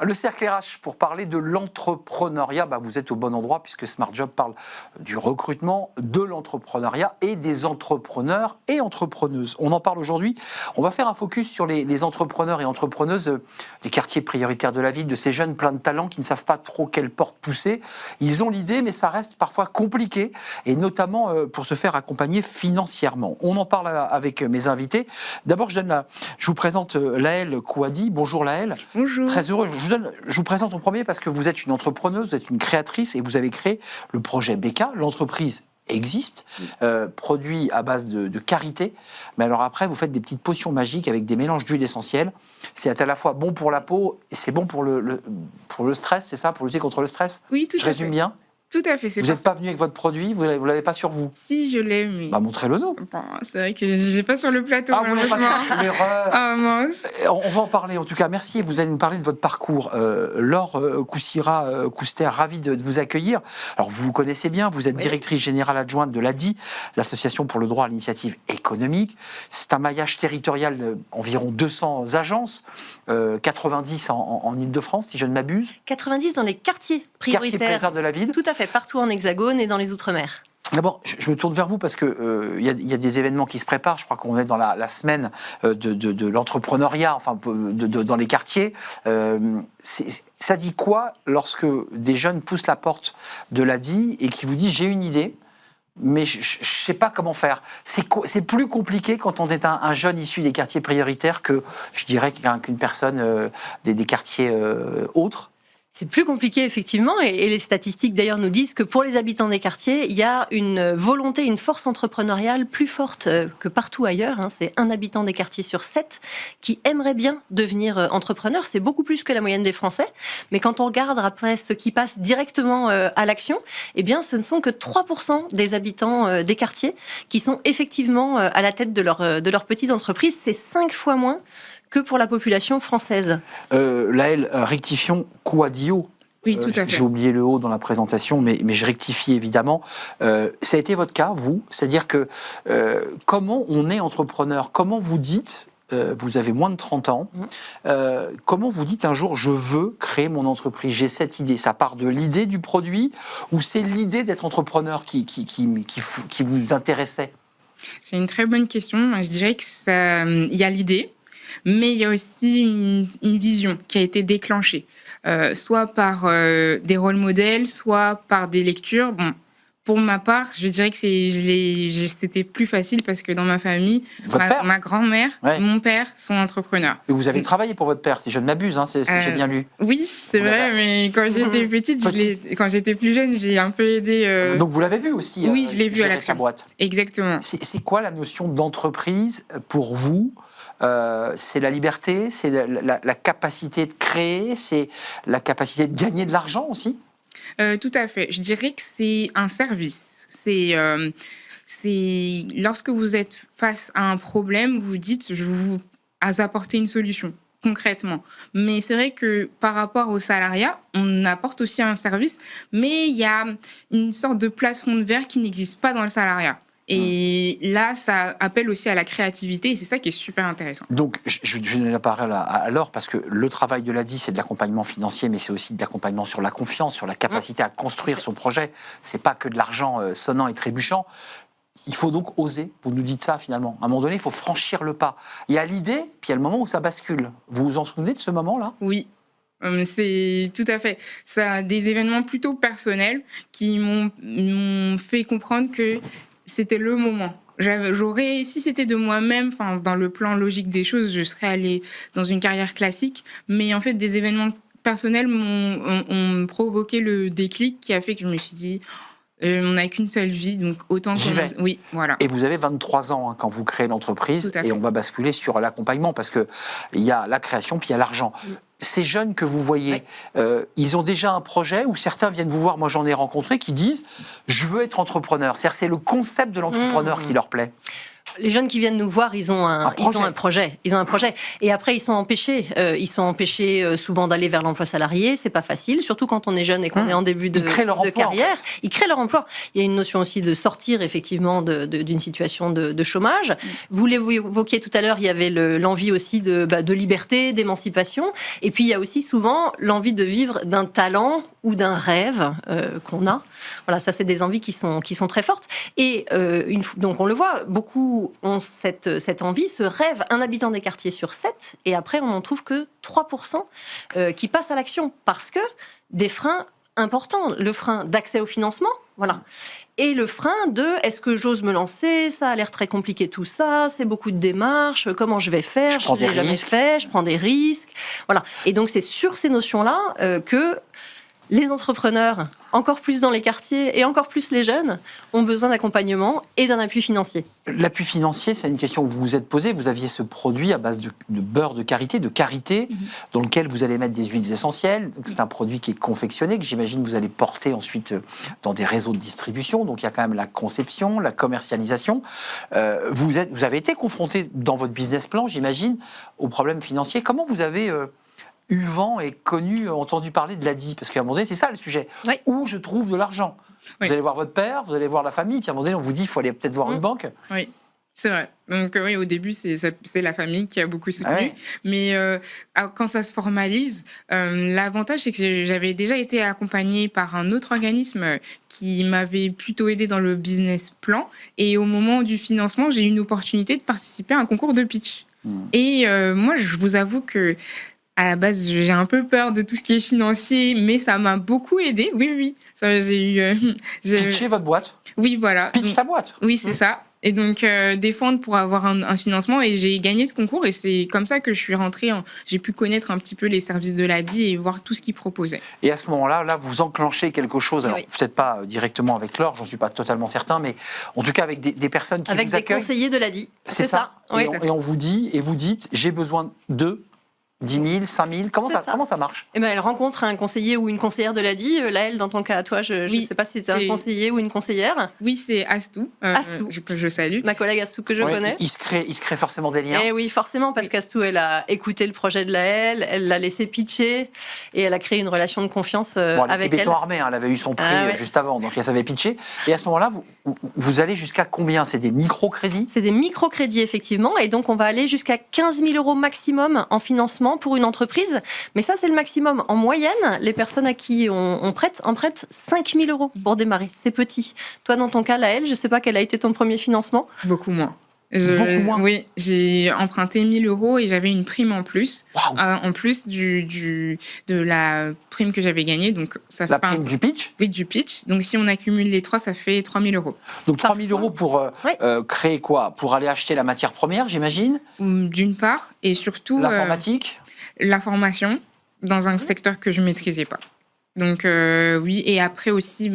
Le cercle RH pour parler de l'entrepreneuriat. Vous êtes au bon endroit puisque Smart Job parle du recrutement, de l'entrepreneuriat et des entrepreneurs et entrepreneuses. On en parle aujourd'hui. On va faire un focus sur les entrepreneurs et entrepreneuses des quartiers prioritaires de la ville, de ces jeunes pleins de talent qui ne savent pas trop quelle porte pousser. Ils ont l'idée, mais ça reste parfois compliqué, et notamment pour se faire accompagner financièrement. On en parle avec mes invités. D'abord, je vous présente Laëlle Kouadi. Bonjour Laëlle. Bonjour. Très heureux. Je vous présente en premier parce que vous êtes une entrepreneuse, vous êtes une créatrice et vous avez créé le projet Beka. L'entreprise existe, produit à base de karité. Mais alors après, vous faites des petites potions magiques avec des mélanges d'huile essentielle. C'est à la fois bon pour la peau et c'est bon pour le stress, c'est ça, pour lutter contre le stress? Oui, tout à fait. Je résume bien? Tout à fait. Vous n'êtes pas venu avec votre produit, vous ne l'avez pas sur vous? Si, je l'ai, mais... montrez-le nous. Bon, c'est vrai que je n'ai pas sur le plateau, vous n'avez pas sur l'erreur. Ah mince. On va en parler, en tout cas. Merci. Vous allez nous parler de votre parcours. Laure Couster, ravie de vous accueillir. Alors, vous vous connaissez bien, vous êtes directrice générale adjointe de l'ADI, l'Association pour le droit à l'initiative économique. C'est un maillage territorial d'environ 200 agences, 90 en Île-de-France, si je ne m'abuse. 90 dans les quartiers prioritaires de la ville. Tout à fait, partout en Hexagone et dans les Outre-mer. D'abord, je me tourne vers vous parce que y a des événements qui se préparent. Je crois qu'on est dans la semaine de l'entrepreneuriat, enfin dans les quartiers. Ça dit quoi lorsque des jeunes poussent la porte de l'ADI et qui vous disent j'ai une idée, mais je ne sais pas comment faire. C'est plus compliqué quand on est un jeune issu des quartiers prioritaires que, je dirais, qu'une personne des quartiers autres. C'est plus compliqué, effectivement, et les statistiques, d'ailleurs, nous disent que pour les habitants des quartiers, il y a une volonté, une force entrepreneuriale plus forte que partout ailleurs. C'est un habitant des quartiers sur 7 qui aimerait bien devenir entrepreneur. C'est beaucoup plus que la moyenne des Français. Mais quand on regarde après ce qui passe directement à l'action, eh bien, ce ne sont que 3% des habitants des quartiers qui sont effectivement à la tête de leur petite entreprise. C'est 5 fois moins que pour la population française. Laëlle, rectifions Kouadio. Oui, tout à fait. J'ai oublié le haut dans la présentation, mais je rectifie évidemment. Ça a été votre cas, vous? C'est-à-dire que comment on est entrepreneur? Comment vous dites, vous avez moins de 30 ans, comment vous dites un jour, je veux créer mon entreprise, j'ai cette idée? Ça part de l'idée du produit ou c'est l'idée d'être entrepreneur qui vous intéressait? C'est une très bonne question. Je dirais qu'il y a l'idée, mais il y a aussi une vision qui a été déclenchée, soit par des rôles modèles, soit par des lectures. Bon, pour ma part, je dirais que c'était plus facile parce que dans ma famille, ma grand-mère, mon père sont entrepreneurs. Et vous avez travaillé pour votre père, si je ne m'abuse, j'ai bien lu. Oui, c'est vrai, mais quand j'étais petite, quand j'étais plus jeune, j'ai un peu aidé. Donc vous l'avez vu aussi? Oui, je l'ai vu à la boîte. Exactement. C'est quoi la notion d'entreprise pour vous? C'est la liberté, c'est la capacité de créer, c'est la capacité de gagner de l'argent aussi? Tout à fait. Je dirais que c'est un service. C'est lorsque vous êtes face à un problème, vous dites je vous apporter une solution concrètement. Mais c'est vrai que par rapport au salariat, on apporte aussi un service, mais il y a une sorte de plafond de verre qui n'existe pas dans le salariat. Et là, ça appelle aussi à la créativité et c'est ça qui est super intéressant. Donc, je donne la parole à Laure parce que le travail de l'ADI, c'est de l'accompagnement financier, mais c'est aussi de l'accompagnement sur la confiance, sur la capacité à construire son projet. C'est pas que de l'argent sonnant et trébuchant. Il faut donc oser. Vous nous dites ça finalement. À un moment donné, il faut franchir le pas. Il y a l'idée, puis il y a le moment où ça bascule. Vous vous en souvenez de ce moment-là? Oui. C'est tout à fait. Ça, des événements plutôt personnels qui m'ont fait comprendre que c'était le moment. Si c'était de moi-même, dans le plan logique des choses, je serais allée dans une carrière classique. Mais en fait, des événements personnels ont provoqué le déclic qui a fait que je me suis dit, on n'a qu'une seule vie, donc autant j'y vais. Oui, voilà. Et vous avez 23 ans quand vous créez l'entreprise, et on va basculer sur l'accompagnement parce que il y a la création puis il y a l'argent. Ces jeunes que vous voyez, ils ont déjà un projet ou certains viennent vous voir, moi j'en ai rencontré, qui disent « je veux être entrepreneur ». C'est-à-dire c'est le concept de l'entrepreneur qui leur plaît. Les jeunes qui viennent nous voir, ils ont un projet. Et après, ils sont empêchés. Souvent d'aller vers l'emploi salarié. C'est pas facile, surtout quand on est jeune et qu'on est en début de carrière. Ils créent leur emploi. Il y a une notion aussi de sortir effectivement d'une situation de chômage. Vous l'évoquiez tout à l'heure, il y avait l'envie aussi de liberté, d'émancipation. Et puis il y a aussi souvent l'envie de vivre d'un talent ou d'un rêve qu'on a. Voilà, ça c'est des envies qui sont très fortes. Et donc on le voit, beaucoup ont cette envie, ce rêve. Un habitant des quartiers sur 7, et après on n'en trouve que 3% qui passent à l'action, parce que des freins importants, le frein d'accès au financement, voilà, et le frein de est-ce que j'ose me lancer, ça a l'air très compliqué tout ça, c'est beaucoup de démarches, comment je vais faire, je l'ai jamais fait, je prends des risques, voilà. Et donc c'est sur ces notions-là que les entrepreneurs, encore plus dans les quartiers et encore plus les jeunes, ont besoin d'accompagnement et d'un appui financier. L'appui financier, c'est une question que vous vous êtes posée. Vous aviez ce produit à base de beurre de karité, dans lequel vous allez mettre des huiles essentielles. Donc c'est un produit qui est confectionné, que j'imagine vous allez porter ensuite dans des réseaux de distribution. Donc il y a quand même la conception, la commercialisation. Vous avez été confronté dans votre business plan, j'imagine, aux problèmes financiers. Comment vous avez eu vent et entendu parler de l'ADI? Parce qu'à un moment donné, c'est ça le sujet. Oui. Où je trouve de l'argent? Oui. Vous allez voir votre père, vous allez voir la famille, puis à un moment donné, on vous dit qu'il faut aller peut-être voir une banque. Oui, c'est vrai. Donc oui, au début, c'est la famille qui a beaucoup soutenu. Mais quand ça se formalise, l'avantage, c'est que j'avais déjà été accompagnée par un autre organisme qui m'avait plutôt aidé dans le business plan. Et au moment du financement, j'ai eu une opportunité de participer à un concours de pitch. Et moi, je vous avoue que à la base, j'ai un peu peur de tout ce qui est financier, mais ça m'a beaucoup aidé. Oui. Ça, Pitcher votre boîte? Oui, voilà. Pitch ta boîte? Oui, c'est ça. Et donc, défendre pour avoir un financement. Et j'ai gagné ce concours. Et c'est comme ça que je suis rentrée. J'ai pu connaître un petit peu les services de l'ADI et voir tout ce qu'ils proposaient. Et à ce moment-là, vous enclenchez quelque chose. Alors, peut-être pas directement avec Laure, j'en suis pas totalement certain, mais en tout cas avec des personnes qui vous accueillent. Avec des conseillers de l'ADI. C'est ça. Oui. Et on vous dit, et vous dites, j'ai besoin de 10 000, 5 000, comment ça marche? Elle rencontre un conseiller ou une conseillère de l'ADI. Laëlle, dans ton cas, toi, je ne sais pas si c'est un conseiller ou une conseillère. Oui, c'est Astou, que je salue. Ma collègue Astou, que je connais. Il se crée forcément des liens. Et oui, forcément, parce qu'Astou, elle a écouté le projet de Laëlle, elle l'a laissé pitcher, et elle a créé une relation de confiance avec elle. Béton armé, elle avait eu son prix juste avant, donc elle savait pitcher. Et à ce moment-là, vous allez jusqu'à combien? C'est des microcrédits? C'est des microcrédits, effectivement, et donc on va aller jusqu'à 15 000 € maximum en financement pour une entreprise, mais ça c'est le maximum. En moyenne, les personnes à qui on prête en prêtent 5 000 € pour démarrer. C'est petit. Toi, dans ton cas, Laëlle, je ne sais pas quel a été ton premier financement. Beaucoup moins. Beaucoup moins. Oui, j'ai emprunté 1 000 € et j'avais une prime en plus. Wow. En plus de la prime que j'avais gagnée. Donc, ça fait la prime du pitch? Oui, du pitch. Donc, si on accumule les trois, ça fait 3 000 €. Donc, 3 000 € pour créer quoi? Pour aller acheter la matière première, j'imagine? D'une part, et surtout... L'informatique? La formation dans un secteur que je ne maîtrisais pas. Donc oui, et après aussi,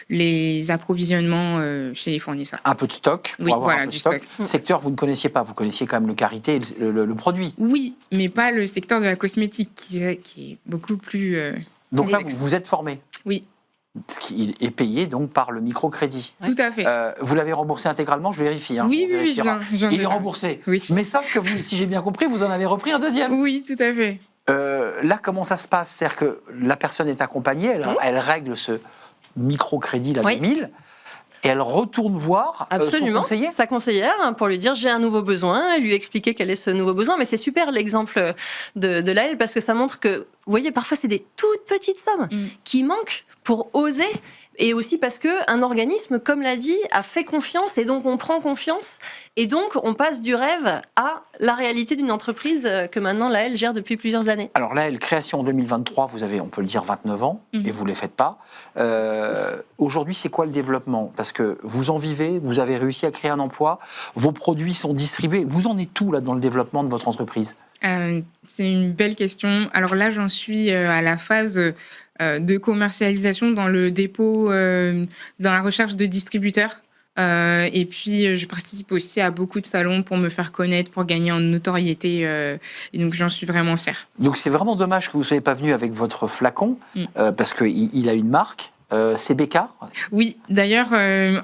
les approvisionnements chez les fournisseurs. Un peu de stock, pour avoir un peu de stock. Secteur, vous ne connaissiez pas, vous connaissiez quand même le karité et le produit. Oui, mais pas le secteur de la cosmétique, qui est beaucoup plus... Donc là, vous êtes formé? Oui. Ce qui est payé donc par le microcrédit. Tout à fait. Vous l'avez remboursé intégralement, je vérifie. Oui, il est remboursé. Oui. Mais sauf que vous, si j'ai bien compris, vous en avez repris un deuxième. Oui, tout à fait. Là, comment ça se passe? C'est-à-dire que la personne est accompagnée, elle règle ce microcrédit là, de 1000, et elle retourne voir son conseiller? Sa conseillère, pour lui dire j'ai un nouveau besoin, et lui expliquer quel est ce nouveau besoin. Mais c'est super l'exemple de Laëlle, parce que ça montre que, vous voyez, parfois c'est des toutes petites sommes qui manquent pour oser. Et aussi parce qu'un organisme, comme l'a dit, a fait confiance, et donc on prend confiance, et donc on passe du rêve à la réalité d'une entreprise que maintenant Laëlle gère depuis plusieurs années. Alors Laëlle, création en 2023, vous avez, on peut le dire, 29 ans, et vous ne les faites pas. Aujourd'hui, c'est quoi le développement? Parce que vous en vivez, vous avez réussi à créer un emploi, vos produits sont distribués. Vous en êtes où là, dans le développement de votre entreprise? C'est une belle question. Alors là, j'en suis à la phase... de commercialisation dans le dépôt, dans la recherche de distributeurs. Et puis, je participe aussi à beaucoup de salons pour me faire connaître, pour gagner en notoriété. Et donc, j'en suis vraiment fière. Donc, c'est vraiment dommage que vous ne soyez pas venu avec votre flacon, parce qu'il a une marque. c'est BK. Oui, d'ailleurs,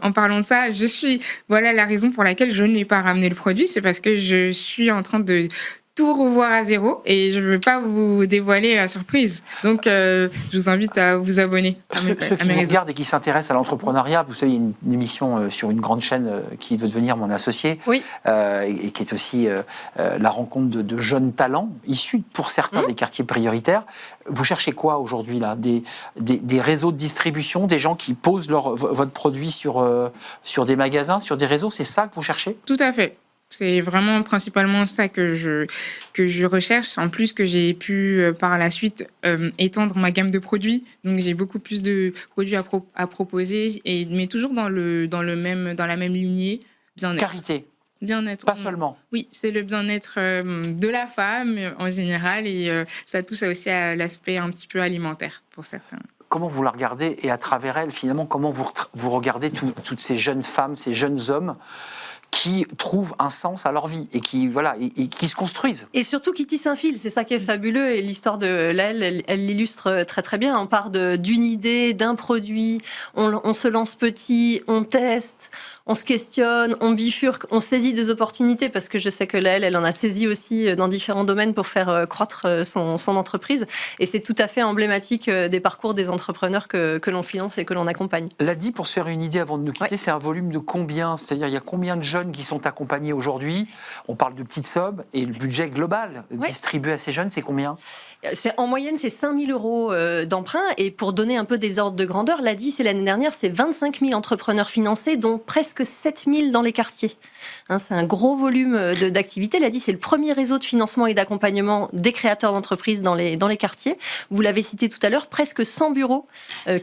en parlant de ça, voilà la raison pour laquelle je n'ai pas ramené le produit, c'est parce que je suis en train de tout revoir à zéro et je ne veux pas vous dévoiler la surprise. Donc, je vous invite à vous abonner à mes Ceux qui nous réseaux. regardent et qui s'intéressent à l'entrepreneuriat, vous savez, il y a une émission sur une grande chaîne qui veut devenir mon associé, Oui. Et qui est aussi la rencontre de jeunes talents issus, pour certains, des quartiers prioritaires. Vous cherchez quoi aujourd'hui là, des réseaux de distribution, des gens qui posent votre produit sur des magasins, sur des réseaux, c'est ça que vous cherchez? Tout à fait. C'est vraiment principalement ça que je recherche. En plus que j'ai pu par la suite étendre ma gamme de produits. Donc j'ai beaucoup plus de produits à proposer, mais toujours dans la même lignée. Bien-être. Carité, Bien-être. pas seulement. Oui, c'est le bien-être de la femme en général et ça touche aussi à l'aspect un petit peu alimentaire pour certains. Comment vous la regardez et à travers elle, finalement, comment vous regardez toutes ces jeunes femmes, ces jeunes hommes qui trouvent un sens à leur vie et qui se construisent. Et surtout qui tisse un fil, c'est ça qui est fabuleux. Et l'histoire de Laëlle, elle l'illustre très très bien. On part d'une idée, d'un produit, on se lance petit, on teste, on se questionne, on bifurque, on saisit des opportunités, parce que je sais que Laëlle, elle en a saisi aussi dans différents domaines pour faire croître son entreprise. Et c'est tout à fait emblématique des parcours des entrepreneurs que l'on finance et que l'on accompagne. L'ADI, pour se faire une idée avant de nous quitter, c'est un volume de combien? C'est-à-dire, il y a combien de jeunes qui sont accompagnés aujourd'hui? On parle de petites sommes, et le budget global distribué à ces jeunes, c'est combien? En moyenne, c'est 5 000 euros d'emprunt. Et pour donner un peu des ordres de grandeur, l'ADI, c'est l'année dernière, c'est 25 000 entrepreneurs financés, dont presque 7 000 dans les quartiers. C'est un gros volume d'activité. L'ADI, c'est le premier réseau de financement et d'accompagnement des créateurs d'entreprises dans les quartiers. Vous l'avez cité tout à l'heure, presque 100 bureaux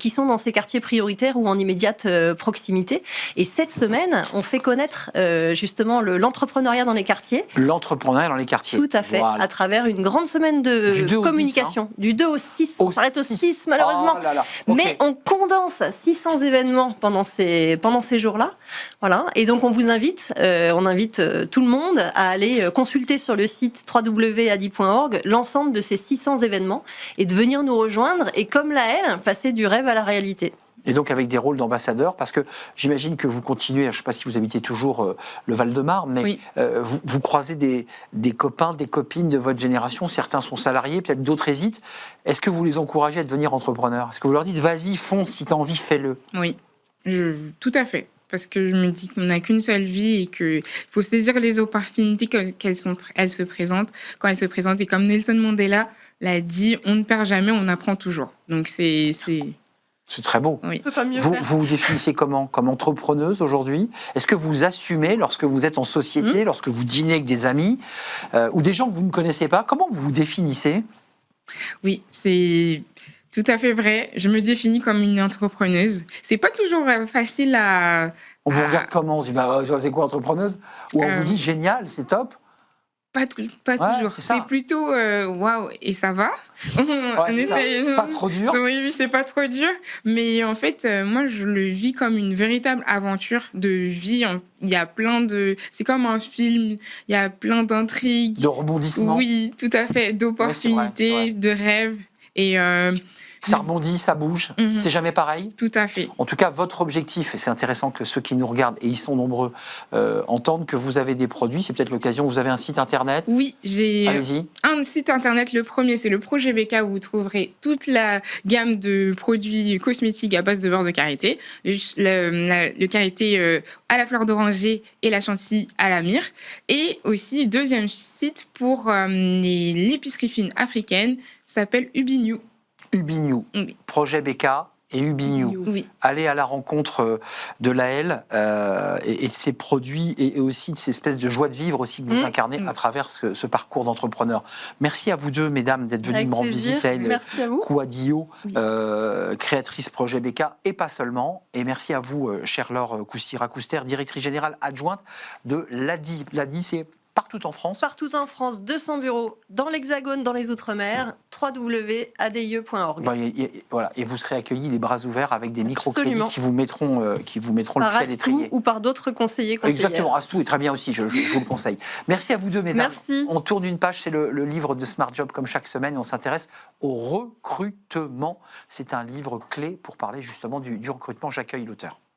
qui sont dans ces quartiers prioritaires ou en immédiate proximité. Et cette semaine, on fait connaître justement l'entrepreneuriat dans les quartiers. L'entrepreneuriat dans les quartiers. Tout à fait, voilà. à travers une grande semaine de communication. 10, hein. Du 2 au 6, on s'arrête au 6 malheureusement. Oh là là. Okay. Mais on condense 600 événements pendant ces jours-là. Voilà. Et donc on vous invite, on invite tout le monde à aller consulter sur le site www.adi.org l'ensemble de ces 600 événements et de venir nous rejoindre et comme Laëlle, passer du rêve à la réalité. Et donc avec des rôles d'ambassadeurs, parce que j'imagine que vous continuez, je ne sais pas si vous habitez toujours le Val-de-Marne, mais oui. Vous croisez des copains, des copines de votre génération, certains sont salariés, peut-être d'autres hésitent. Est-ce que vous les encouragez à devenir entrepreneurs? Est-ce que vous leur dites, vas-y, fonce, si tu as envie, fais-le? Oui, tout à fait. Parce que je me dis qu'on n'a qu'une seule vie et qu'il faut saisir les opportunités quand elles se présentent. Et comme Nelson Mandela l'a dit, on ne perd jamais, on apprend toujours. Donc c'est très beau. Oui. Vous vous définissez comment? Comme entrepreneuse aujourd'hui? Est-ce que vous assumez lorsque vous êtes en société, lorsque vous dînez avec des amis ou des gens que vous ne connaissez pas? Comment vous vous définissez? Oui, c'est tout à fait vrai. Je me définis comme une entrepreneuse. C'est pas toujours facile à... On vous regarde comment? On se dit, c'est quoi entrepreneuse? Ou on vous dit, génial, c'est top? Pas toujours. C'est plutôt waouh, et ça va. Pas trop dur. Oui, c'est pas trop dur. Mais en fait, moi, je le vis comme une véritable aventure de vie. Il y a c'est comme un film. Il y a plein d'intrigues, de rebondissements. Oui, tout à fait, d'opportunités, c'est vrai. De rêves et. Ça rebondit, ça bouge, c'est jamais pareil. Tout à fait. En tout cas, votre objectif, et c'est intéressant que ceux qui nous regardent, et ils sont nombreux, entendent que vous avez des produits. C'est peut-être l'occasion, vous avez un site internet? Oui, j'ai Allez-y. Un site internet. Le premier, c'est le projet BK, où vous trouverez toute la gamme de produits cosmétiques à base de beurre de karité. Le karité à la fleur d'oranger et la chantilly à la myrrhe. Et aussi, deuxième site pour l'épicerie fine africaine, s'appelle Ubinew. Ubinew, oui. Projet BK et Ubinew. Oui. Allez à la rencontre de Laëlle et de ses produits et aussi de ces espèces de joie de vivre aussi que vous incarnez à travers ce parcours d'entrepreneur. Merci à vous deux, mesdames, d'être venues me rendre visite. Laëlle Kouadio, créatrice Projet BK et pas seulement. Et merci à vous, chère Laure Coussy-Racouster, directrice générale adjointe de l'ADI. L'ADI, c'est partout en France. Partout en France, 200 bureaux dans l'Hexagone, dans les Outre-mer, www.adie.org. Voilà, et vous serez accueillis les bras ouverts avec des microcrédits Absolument. qui vous mettront le Par pied à Astou l'étrier. ou par d'autres conseillers. Exactement, Astou est très bien aussi, je vous le conseille. Merci à vous deux, mesdames. Merci. On tourne une page, c'est le livre de Smart Job, comme chaque semaine, et on s'intéresse au recrutement. C'est un livre clé pour parler justement du recrutement. J'accueille l'auteur.